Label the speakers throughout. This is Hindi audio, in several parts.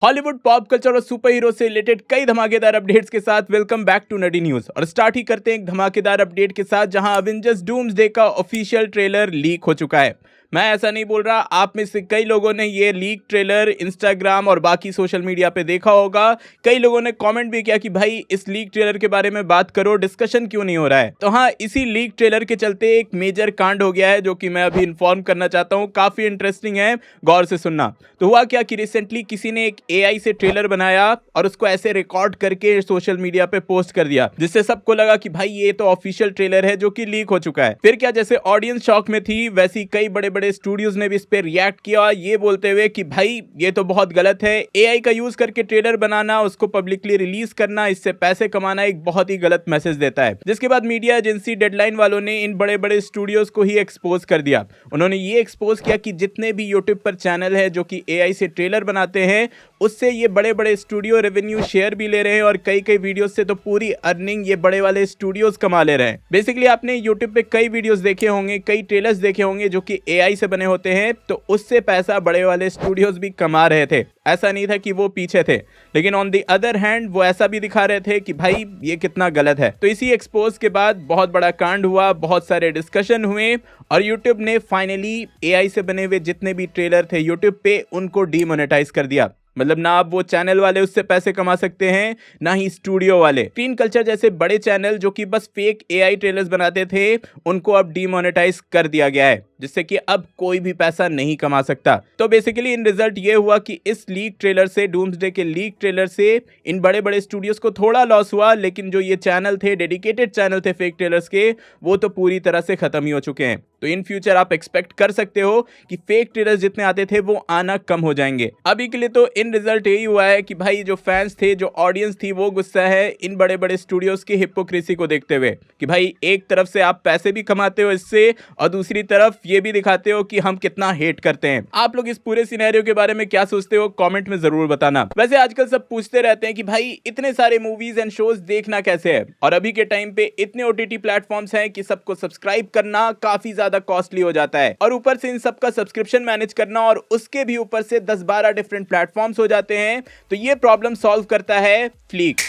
Speaker 1: हॉलीवुड, पॉप कल्चर और सुपर हीरो से रिलेटेड कई धमाकेदार अपडेट्स के साथ वेलकम बैक टू नडी न्यूज। और स्टार्ट ही करते हैं एक धमाकेदार अपडेट के साथ, जहां अवेंजर्स डूम्सडे का ऑफिशियल ट्रेलर लीक हो चुका है। मैं ऐसा नहीं बोल रहा, आप में से कई लोगों ने ये लीक ट्रेलर इंस्टाग्राम और बाकी सोशल मीडिया पे देखा होगा। कई लोगों ने कमेंट भी किया कि भाई इस लीक ट्रेलर के बारे में बात करो, डिस्कशन क्यों नहीं हो रहा है। तो हाँ, इसी लीक ट्रेलर के चलते एक मेजर कांड हो गया है, जो कि मैं अभी इन्फॉर्म करना चाहता हूँ। काफी इंटरेस्टिंग है, गौर से सुनना। तो हुआ क्या कि रिसेंटली किसी ने एक एआई से ट्रेलर बनाया और उसको ऐसे रिकॉर्ड करके सोशल मीडिया पे पोस्ट कर दिया, जिससे सबको लगा कि भाई ये तो ऑफिशियल ट्रेलर है जो कि लीक हो चुका है। फिर क्या, जैसे ऑडियंस शॉक में थी, वैसी कई बड़े बड़े स्टूडियोज ने भी इस पे रिएक्ट किया, ये बोलते हुए कि भाई ये तो बहुत गलत है। एआई का यूज करके ट्रेलर बनाना, उसको पब्लिकली रिलीज करना, इससे पैसे कमाना एक बहुत ही गलत मैसेज देता है। जिसके बाद मीडिया एजेंसी डेडलाइन वालों ने इन बड़े बड़े स्टूडियोज को ही एक्सपोज कर दिया। उन्होंने ये एक्सपोज किया कि जितने भी यूट्यूब पर चैनल है जो कि एआई से ट्रेलर बनाते हैं, उससे ये बड़े बड़े स्टूडियो रेवेन्यू शेयर भी ले रहे हैं, और कई कई वीडियोस से तो पूरी अर्निंग ये बड़े वाले स्टूडियोज कमा ले रहे हैं। बेसिकली आपने यूट्यूब पे कई वीडियोस देखे होंगे, कई ट्रेलर्स देखे होंगे जो कि एआई से बने होते हैं, तो उससे पैसा बड़े वाले स्टूडियोज भी कमा रहे थे। ऐसा नहीं था कि वो पीछे थे, लेकिन ऑन द अदर हैंड वो ऐसा भी दिखा रहे थे कि भाई ये कितना गलत है। तो इसी एक्सपोज के बाद बहुत बड़ा कांड हुआ, बहुत सारे डिस्कशन हुए, और यूट्यूब ने फाइनली एआई से बने हुए जितने भी ट्रेलर थे यूट्यूब पे, उनको डीमोनेटाइज कर दिया। मतलब ना अब वो चैनल वाले उससे पैसे कमा सकते हैं, ना ही स्टूडियो वाले। स्क्रीन कल्चर जैसे बड़े चैनल जो कि बस फेक एआई ट्रेलर्स बनाते थे, उनको अब डीमोनेटाइज कर दिया गया है, जिससे कि अब कोई भी पैसा नहीं कमा सकता। तो बेसिकली इन रिजल्ट ये हुआ कि इस लीक ट्रेलर से, डूम्सडे के लीक ट्रेलर से, इन बड़े बड़े स्टूडियोज को थोड़ा लॉस हुआ, लेकिन जो ये चैनल थे, डेडिकेटेड चैनल थे फेक ट्रेलर्स के, वो तो पूरी तरह से खत्म ही हो चुके हैं। तो इन फ्यूचर आप एक्सपेक्ट कर सकते हो कि फेक ट्रेलर्स जितने आते थे वो आना कम हो जाएंगे। अभी के लिए तो इन रिजल्ट यही हुआ है कि भाई जो फैंस थे, जो ऑडियंस थी, वो गुस्सा है इन बड़े बड़े स्टूडियोज की हिपोक्रेसी को देखते हुए कि भाई एक तरफ से आप पैसे भी कमाते हो इससे, और दूसरी तरफ ये भी दिखाते हो कि हम कितना हेट करते हैं। आप लोग इस पूरे सिनेरियो के बारे में क्या सोचते हो, कमेंट में जरूर बताना। वैसे आजकल सब पूछते रहते हैं कि भाई इतने सारे मूवीज एंड शोज देखना कैसे है, और अभी के टाइम पे इतने ओटीटी प्लेटफॉर्म्स हैं कि सबको सब्सक्राइब करना काफी ज्यादा कॉस्टली हो जाता है, और ऊपर से इन सबका सब्सक्रिप्शन मैनेज करना, और उसके भी ऊपर से 10-12 डिफरेंट प्लेटफॉर्म्स हो जाते हैं। तो ये प्रॉब्लम सॉल्व करता है फ्लीक।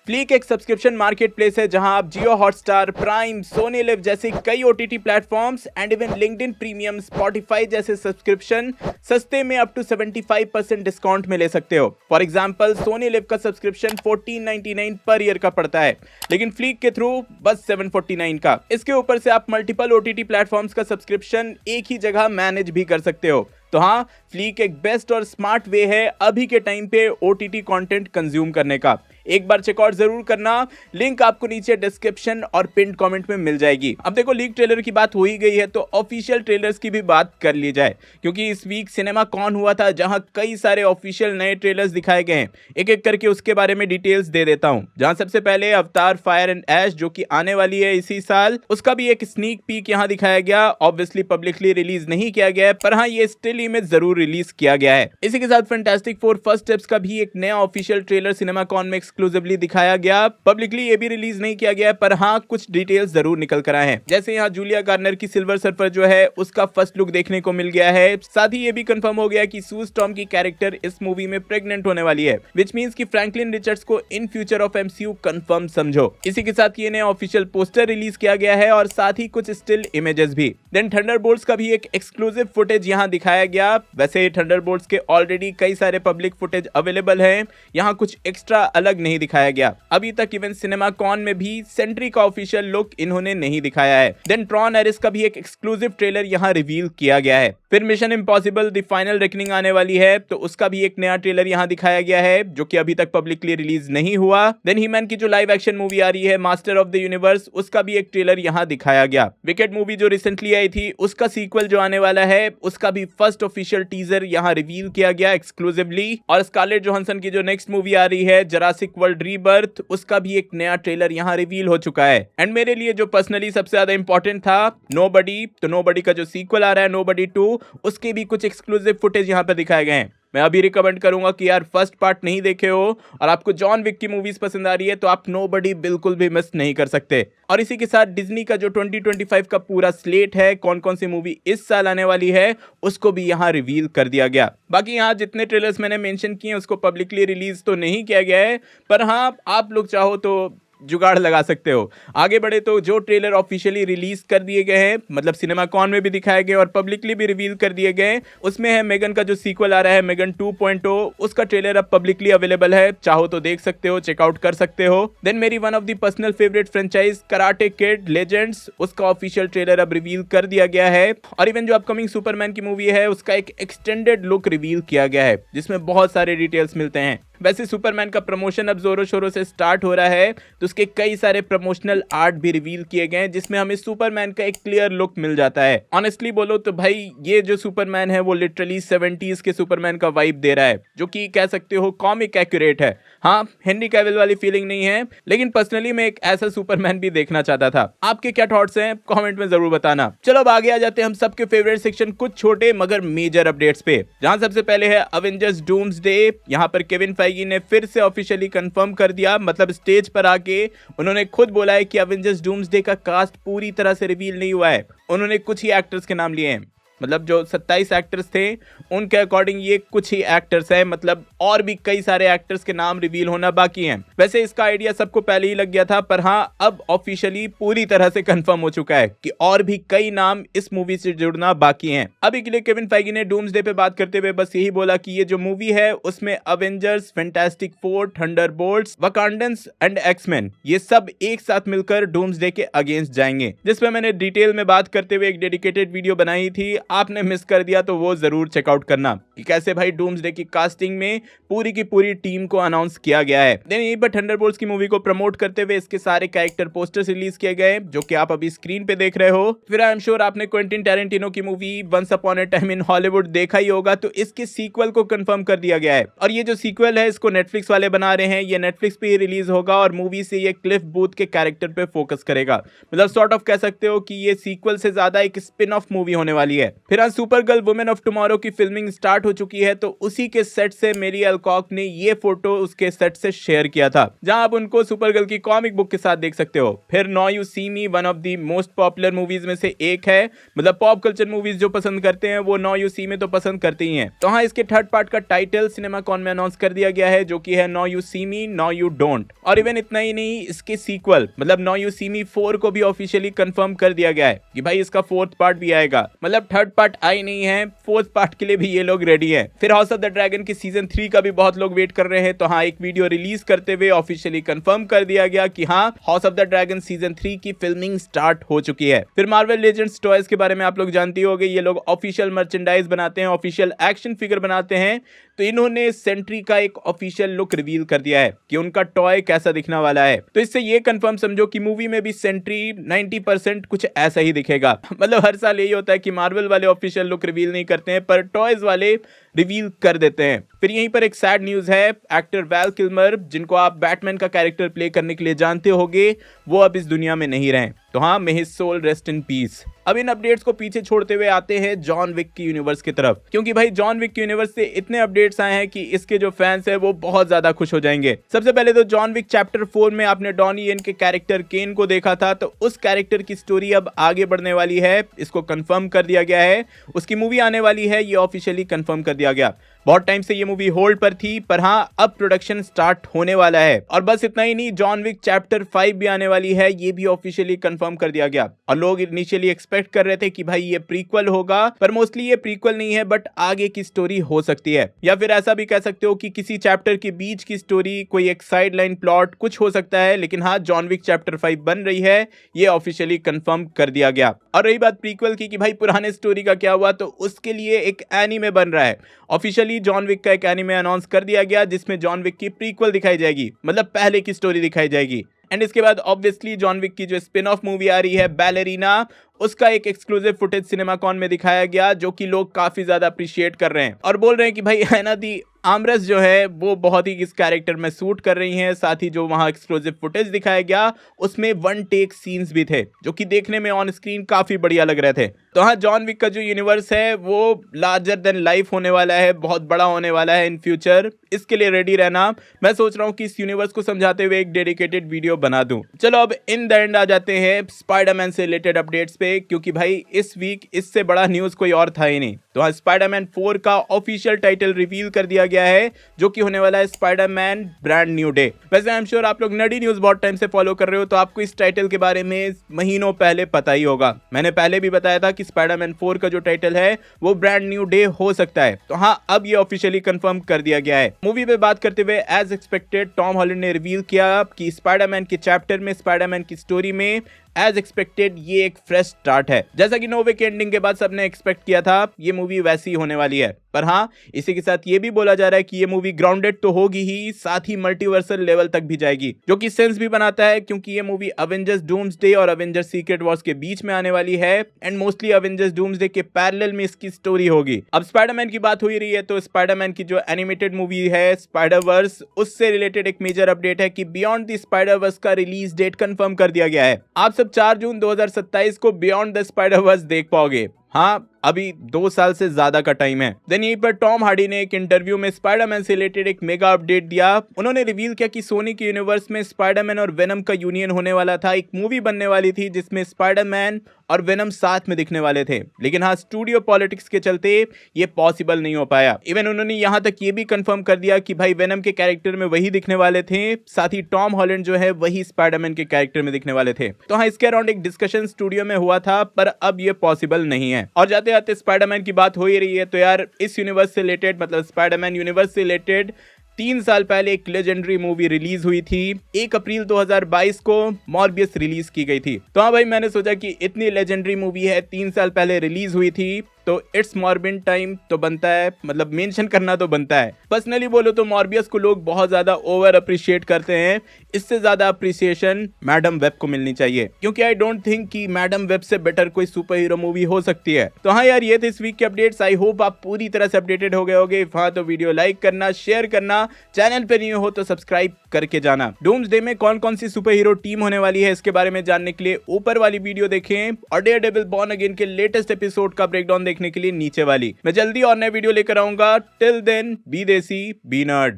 Speaker 1: फ्लीक एक सब्सक्रिप्शन मार्केटप्लेस है, जहां आप जियो हॉटस्टार, प्राइम, सोनी लिव जैसे कई OTT platforms and even LinkedIn premium, Spotify जैसे सब्सक्रिप्शन सस्ते में अप टू 75% डिस्काउंट में ले सकते हो। फॉर एग्जांपल, सोनी लिव का सब्सक्रिप्शन 1499 पर ईयर का पड़ता है, लेकिन फ्लीक के थ्रू बस 749 का। इसके ऊपर से आप मल्टीपल ओटीटी प्लेटफॉर्म्स का सब्सक्रिप्शन एक ही जगह मैनेज भी कर सकते हो। तो हाँ, फ्लीक एक बेस्ट और स्मार्ट वे है अभी के टाइम पे ओटीटी कंटेंट कंज्यूम करने का। एक बार चेकआउट जरूर करना, लिंक आपको नीचे डिस्क्रिप्शन और पिन कमेंट में मिल जाएगी। अब देखो, लीक ट्रेलर की बात हो ही गई है, तो ऑफिशियल ट्रेलर्स की भी बात कर ली जाए, क्योंकि इस वीक सिनेमा कॉन हुआ था, जहां कई सारे ऑफिशियल नए ट्रेलर्स दिखाए गए हैं। एक एक करके उसके बारे में डिटेल्स दे देता हूं। जहां सबसे पहले अवतार फायर एंड ऐश, जो कि आने वाली है इसी साल, उसका भी एक स्नीक पीक यहां दिखाया गया। ऑब्वियसली पब्लिकली रिलीज नहीं किया गया है, पर हाँ, ये स्टिल इमेज जरूर रिलीज किया गया है। इसी के साथ फैंटास्टिक फोर फर्स्ट स्टेप्स का भी एक नया ऑफिशियल ट्रेलर सिनेमा कॉन में एक्सक्लूसिवली दिखाया गया। पब्लिकली ये भी रिलीज नहीं किया गया है, पर हाँ, कुछ डिटेल्स जरूर निकल कर आए हैं। जैसे यहाँ जूलिया गार्नर की सिल्वर सर्फर जो है, उसका फर्स्ट लुक देखने को मिल गया है। साथ ही ये भी कंफर्म हो गया कि सू स्टॉर्म की कैरेक्टर इस मूवी में प्रेग्नेंट होने वाली है, विच मींस कि फ्रैंकलिन रिचर्ड्स को in future of MCU confirm समझो। इसी के साथ ये नया ऑफिशियल पोस्टर रिलीज किया गया है, और साथ ही कुछ स्टिल इमेजेस भी। देन थंडरबोल्ट्स का भी एक एक्सक्लूसिव फुटेज यहाँ दिखाया गया। वैसे थंडरबोल्ट्स के ऑलरेडी कई सारे पब्लिक फुटेज अवेलेबल हैं, यहाँ कुछ एक्स्ट्रा अलग नहीं दिखाया गया। अभी तक इवन सिनेमा कॉन में भी सेंट्री का ऑफिशियल लुक इन्होंने नहीं दिखाया है। देन ट्रॉन एरिस का भी एक एक्सक्लूसिव ट्रेलर यहाँ रिवील किया गया है। फिर mission impossible the final reckoning आने वाली है, तो उसका भी एक नया ट्रेलर यहाँ दिखाया गया है, जो कि अभी तक पब्लिकली रिलीज नहीं हुआ। देन हीमैन की जो लाइव एक्शन मूवी आ रही है, मास्टर ऑफ द यूनिवर्स, उसका भी एक ट्रेलर यहाँ दिखाया गया। विकेट मूवी जो रिसेंटली आई थी, उसका सीक्वल जो आने वाला है, उसका भी फर्स्ट ऑफिशियल टीजर यहाँ रिवील किया गया एक्सक्लूसिवली। और स्कारलेट जोहानसन की जो नेक्स्ट मूवी आ रही है, जुरासिक वर्ल्ड रीबर्थ, उसका भी एक नया ट्रेलर यहाँ रिवील हो चुका है। एंड मेरे लिए जो पर्सनली सबसे ज्यादा इंपॉर्टेंट था, नोबडी, तो नोबडी का जो सीक्वल आ रहा है, नोबडी 2, उसके भी कुछ एक्सक्लूसिव फुटेज यहाँ पर दिखाए गए हैं। मैं अभी रिकमेंड करूंगा कि यार फर्स्ट पार्ट नहीं देखे हो और आपको जॉन विक की मूवीज पसंद आ रही है तो आप नोबडी बिल्कुल भी मिस नहीं कर सकते। और इसी के साथ डिज्नी का जो 2025 का पूरा स्लेट है, कौन कौन सी मूवी इस साल आने वाली है, उसको भी यहाँ रिवील कर दिया गया। बाकी यहाँ जितने ट्रेलर्स मैंने मेंशन किए उसको पब्लिकली रिलीज तो नहीं किया गया है, पर हाँ आप लोग चाहो तो जुगाड़ लगा सकते हो। आगे बढ़े तो जो ट्रेलर ऑफिशियली रिलीज कर दिए गए हैं, मतलब सिनेमा कॉन में भी दिखाए गए और पब्लिकली भी रिवील कर दिए गए, उसमें है मेगन का जो सीक्वल आ रहा है मेगन 2.0, उसका ट्रेलर अब पब्लिकली अवेलेबल है, चाहो तो देख सकते हो, चेकआउट कर सकते हो। देन मेरी one of the personal favourite franchise karate kid legends, उसका ऑफिशियल ट्रेलर अब रिवील कर दिया गया है। और इवन जो अपकमिंग सुपरमैन की मूवी है उसका एक एक्सटेंडेड लुक रिवील किया गया है जिसमें बहुत सारे डिटेल्स मिलते हैं। वैसे सुपरमैन का प्रमोशन अब जोरों शोरों से स्टार्ट हो रहा है तो उसके कई सारे प्रमोशनल आर्ट भी रिवील किए गए हैं जिसमें हमें सुपरमैन का एक क्लियर लुक मिल जाता है। ऑनेस्टली बोलो तो भाई ये जो सुपरमैन है वो लिटरली 70s के सुपरमैन का वाइब दे रहा है, जो कि कह सकते हो कॉमिक एक्यूरेट है। हाँ, हेनरी कैविल वाली फीलिंग नहीं है, लेकिन पर्सनली मैं एक ऐसा सुपरमैन भी देखना चाहता था। आपके क्या थॉट्स हैं कमेंट में जरूर बताना। चलो अब आगे आ जाते हैं हम सबके फेवरेट सेक्शन, कुछ छोटे मगर मेजर अपडेट्स पे, जहां सबसे पहले है अवेंजर्स डूम्सडे। यहां पर केविन फेइगी ने फिर से ऑफिशियली कंफर्म कर दिया, मतलब स्टेज पर आके उन्होंने खुद बोला है कि अवेंजर्स डूम्सडे का कास्ट पूरी तरह से रिवील नहीं हुआ है। उन्होंने कुछ ही एक्टर्स के नाम लिए हैं, मतलब जो 27 एक्टर्स थे उनके अकॉर्डिंग ये कुछ ही एक्टर्स हैं, मतलब और भी कई सारे एक्टर्स के नाम रिवील होना बाकी हैं। वैसे इसका आइडिया सबको पहले ही लग गया था, पर हाँ अब ऑफिशियली पूरी तरह से कंफर्म हो चुका है कि और भी कई नाम इस मूवी से जुड़ना बाकी हैं। अभी के लिए केविन फेइगी ने डूम्सडे पे बात करते हुए बस यही बोला कि ये जो मूवी है उसमें Avengers, Fantastic Four, Thunderbolts, Wakandans and X Men ये सब एक साथ मिलकर डूम्सडे के अगेंस्ट जाएंगे, जिसमें मैंने डिटेल में बात करते हुए एक डेडिकेटेड वीडियो बनाई थी। आपने मिस कर दिया तो वो जरूर चेकआउट करना कि कैसे भाई डूम्सडे की कास्टिंग में पूरी की पूरी टीम को अनाउंस किया गया है। देन यहीं पर थंडरबोल्ट्स की मूवी को प्रमोट करते हुए इसके सारे कैरेक्टर पोस्टर्स रिलीज किए गए, जो कि आप अभी स्क्रीन पे देख रहे हो। फिर आई एम श्योर आपने क्वेंटिन टैरेंटिनो की movie once upon a time in Hollywood देखा ही होगा, तो इसके सीक्वल को कंफर्म कर दिया गया है। और ये जो सीक्वल है इसको नेटफ्लिक्स वाले बना रहे हैं, ये नेटफ्लिक्स पे ही रिलीज होगा और मूवी से ये क्लिफ बूथ के कैरेक्टर पे फोकस करेगा। मतलब सॉर्ट ऑफ कह सकते हो कि ये सीक्वल से ज्यादा एक स्पिन ऑफ मूवी होने वाली है। फिर आज super girl women of tomorrow की फिल्मिंग स्टार्ट हो चुकी है, तो उसी के सेट से मेरी अल्कॉक ने ये फोटो उसके सेट से शेयर किया था, जहां आप उनको सुपर गर्ल की कॉमिक बुक के साथ देख सकते हो। फिर now you see me one of the most popular movies में से एक है, मतलब पॉप कल्चर मूवीज जो पसंद करते हैं वो नाउ यू सी में तो पसंद करते ही हैं। तो हाँ, इसके थर्ड पार्ट का टाइटल सिनेमा कॉन में अनाउंस कर दिया गया है, जो कि है now you see me now you don't. और इवन इतना ही नहीं, इसके सीक्वल मतलब नाउ यू सी मी 4 को भी ऑफिशियली कंफर्म कर दिया गया है कि भाई इसका फोर्थ पार्ट भी आएगा। मतलब थर्ड पार्ट आई नहीं है, फोर्थ पार्ट के लिए भी ये लोग रेडी हैं। फिर हाउस ऑफ द ड्रैगन की सीजन 3 का भी बहुत लोग वेट कर रहे हैं, तो हाँ एक वीडियो रिलीज करते हुए ऑफिशियली कंफर्म कर दिया गया कि हाँ house of the dragon season 3 की फिल्मिंग स्टार्ट हो चुकी है। फिर मार्वल लेजेंड्स टॉयज के बारे में आप लोग जानते होंगे, ये लोग ऑफिशियल मर्चेंडाइज बनाते हैं, ऑफिशियल एक्शन फिगर बनाते हैं, तो इन्होंने सेंट्री का एक ऑफिशियल लुक रिवील कर दिया है कि उनका टॉय कैसा दिखने वाला है। तो इससे ये कंफर्म समझो कि मूवी में भी सेंट्री 90% कुछ ऐसा ही दिखेगा। मतलब हर साल यही होता है कि मार्वल वाले ऑफिशियल लुक रिवील नहीं करते हैं, पर टॉयज वाले रिवील कर देते हैं। फिर यहीं पर एक सैड न्यूज है, एक्टर वैल किल्मर, जिनको आप बैटमैन का कैरेक्टर प्ले करने के लिए जानते होंगे, वो अब इस दुनिया में नहीं रहे। तो हाँ, may his soul rest in peace. अब इन अपडेट्स को पीछे छोड़ते हुए आते हैं जॉन विक की यूनिवर्स की तरफ, क्योंकि भाई जॉन विक की यूनिवर्स से इतने अपडेट्स आए हैं कि इसके जो फैंस हैं वो बहुत ज्यादा खुश हो जाएंगे। सबसे पहले तो जॉन विक चैप्टर 4 में आपने डॉनी येन के कैरेक्टर केन को देखा था, तो उस कैरेक्टर की स्टोरी अब आगे बढ़ने वाली है, इसको कंफर्म कर दिया गया है। उसकी मूवी आने वाली है, ये ऑफिशियली कंफर्म कर दिया गया। बहुत टाइम से ये मूवी होल्ड पर थी, पर हाँ अब प्रोडक्शन स्टार्ट होने वाला है। और बस इतना ही नहीं, जॉन विक चैप्टर 5 भी आने वाली है, ये भी ऑफिशियली कंफर्म कर दिया गया। और लोग इनिशियली एक्सपेक्ट कर रहे थे कि भाई ये प्रीक्वल होगा, पर मोस्टली ये प्रीक्वल नहीं है, बट आगे की स्टोरी हो सकती है। या फिर ऐसा भी कह सकते हो कि किसी चैप्टर के बीच की स्टोरी, कोई एक साइड लाइन प्लॉट कुछ हो सकता है। लेकिन हाँ, जॉन विक चैप्टर 5 बन रही है, ये ऑफिशियली कंफर्म कर दिया गया। और रही बात प्रीक्वल की कि भाई पुराने स्टोरी का क्या हुआ, तो उसके लिए एक एनीमे बन रहा है। ऑफिशियली जॉन विक का एक एनीमे अनाउंस कर दिया गया, जिसमें जॉन विक की प्रीक्वल दिखाई जाएगी, मतलब पहले की स्टोरी दिखाई जाएगी। एंड इसके बाद ऑब्वियसली जॉन विक की जो स्पिन ऑफ मूवी आ रही है बैलेरिना, उसका एक एक्सक्लूसिव फुटेज सिनेमाकॉन में दिखाया गया, जो कि लोग काफी ज्यादा अप्रिशिएट कर रहे हैं और बोल रहे हैं कि भाई हैना दी आमरस जो है वो बहुत ही इस कैरेक्टर में सूट कर रही हैं। साथ ही जो वहां एक्सक्लूसिव फुटेज दिखाया गया उसमें वन टेक सीन्स भी थे, जो कि देखने में ऑन स्क्रीन काफी बढ़िया लग रहे थे। तो हाँ, जॉन विक का जो यूनिवर्स है वो लार्जर देन लाइफ होने वाला है, बहुत बड़ा होने वाला है इन फ्यूचर। इसके लिए रेडी रहना। मैं सोच रहा हूँ कि इस यूनिवर्स को समझाते हुए एक डेडिकेटेड वीडियो बना दूं। चलो अब इन द एंड आ जाते हैं स्पाइडरमैन से रिलेटेड अपडेट्स पे, क्योंकि भाई इस वीक इससे बड़ा न्यूज कोई और था ही नहीं। तो हाँ, स्पाइडरमैन 4 का ऑफिशियल टाइटल रिवील कर दिया गया है, जो कि होने वाला है स्पाइडरमैन ब्रांड न्यू डे। वैसे आई एम श्योर आप लोग नडी न्यूज बहुत टाइम से फॉलो कर रहे हो, तो आपको इस टाइटल के बारे में महीनों पहले पता ही होगा। मैंने पहले भी बताया था कि स्पाइडरमैन 4 का जो टाइटल है वो ब्रांड न्यू डे हो सकता है। तो हाँ, अब ये ऑफिशियली कंफर्म कर दिया गया है। मूवी पे बात करते हुए एज एक्सपेक्टेड टॉम हॉलैंड ने रिवील किया कि स्पाइडरमैन के चैप्टर में, स्पाइडरमैन की स्टोरी में एज एक्सपेक्टेड ये एक फ्रेश स्टार्ट है। जैसा कि नो वे के एंडिंग के बाद सबने एक्सपेक्ट किया था, ये मूवी वैसी होने वाली है। पर हाँ, इसी के साथ ये भी बोला जा रहा है कि ये मूवी ग्राउंडेड तो होगी ही, साथ ही मल्टीवर्सल लेवल तक भी जाएगी, जो कि सेंस भी बनाता है क्योंकि ये मूवी अवेंजर्स डूम्सडे और अवेंजर्स सीक्रेट वॉर्स के बीच में आने वाली है एंड मोस्टली अवेंजर्स डूम्सडे के पैरेलल में इसकी स्टोरी होगी। अब स्पाइडरमैन की बात हो ही रही है, तो स्पाइडरमैन की जो एनिमेटेड मूवी है स्पाइडरवर्स, उससे रिलेटेड एक मेजर अपडेट है कि बियॉन्ड द स्पाइडरवर्स का रिलीज डेट कंफर्म कर दिया गया है। आप सब 4 जून 2027 को बियॉन्ड द स्पाइडरवर्स देख पाओगे। हाँ, अभी 2 साल से ज्यादा का टाइम है। देन यहीं पर टॉम हार्डी ने एक इंटरव्यू में स्पाइडरमैन से रिलेटेड एक मेगा अपडेट दिया। उन्होंने रिवील किया कि सोनी के यूनिवर्स में स्पाइडरमैन और वेनम का यूनियन होने वाला था। एक मूवी बनने वाली थी जिसमें स्पाइडरमैन और वेनम साथ में दिखने वाले थे, लेकिन हाँ, स्टूडियो पॉलिटिक्स के चलते ये पॉसिबल नहीं हो पाया। इवन उन्होंने यहाँ तक ये भी कंफर्म कर दिया कि भाई वेनम के कैरेक्टर में वही दिखने वाले थे, साथ ही टॉम हॉलैंड जो है वही स्पाइडरमैन के कैरेक्टर में दिखने वाले थे। तो हाँ, इसके अराउंड एक डिस्कशन स्टूडियो में हुआ था, पर अब ये पॉसिबल नहीं है। और जाते जाते स्पाइडरमैन की बात हो ही रही है, तो यार इस यूनिवर्स से रिलेटेड, मतलब स्पाइडरमैन यूनिवर्स से रिलेटेड 3 साल पहले एक लेजेंडरी मूवी रिलीज हुई थी। 1 अप्रैल 2022 को मॉर्बियस रिलीज की गई थी। तो हाँ भाई, मैंने सोचा कि इतनी लेजेंडरी मूवी है, 3 साल पहले रिलीज हुई थी, तो इट्स मॉर्बिन टाइम तो बनता है, मतलब मेंशन करना तो बनता है। पर्सनली बोलो तो मॉर्बियस को लोग बहुत ज्यादा ओवर अप्रिशिएट करते हैं। इससे ज्यादा अप्रिसिएशन मैडम वेब को मिलनी चाहिए, क्योंकि आई डोंट थिंक कि मैडम वेब से बेटर कोई सुपर हीरो मूवी हो सकती है। तो हाँ यार, ये थे इस वीक के अपडेट्स। आई होप आप पूरी तरह से अपडेटेड हो गए होगे। हाँ, तो वीडियो लाइक करना, शेयर करना, चैनल पे न्यू हो तो सब्सक्राइब करके जाना। डूम्सडे में कौन कौन सी सुपर हीरो टीम होने वाली है, इसके बारे में जानने के लिए ऊपर वाली वीडियो देखें, और डेयरडेविल बॉर्न अगेन के लेटेस्ट एपिसोड का ब्रेकडाउन देखने के लिए नीचे वाली। मैं जल्दी और नए वीडियो लेकर आऊंगा। टिल देन, बी देसी, बी नर्ड।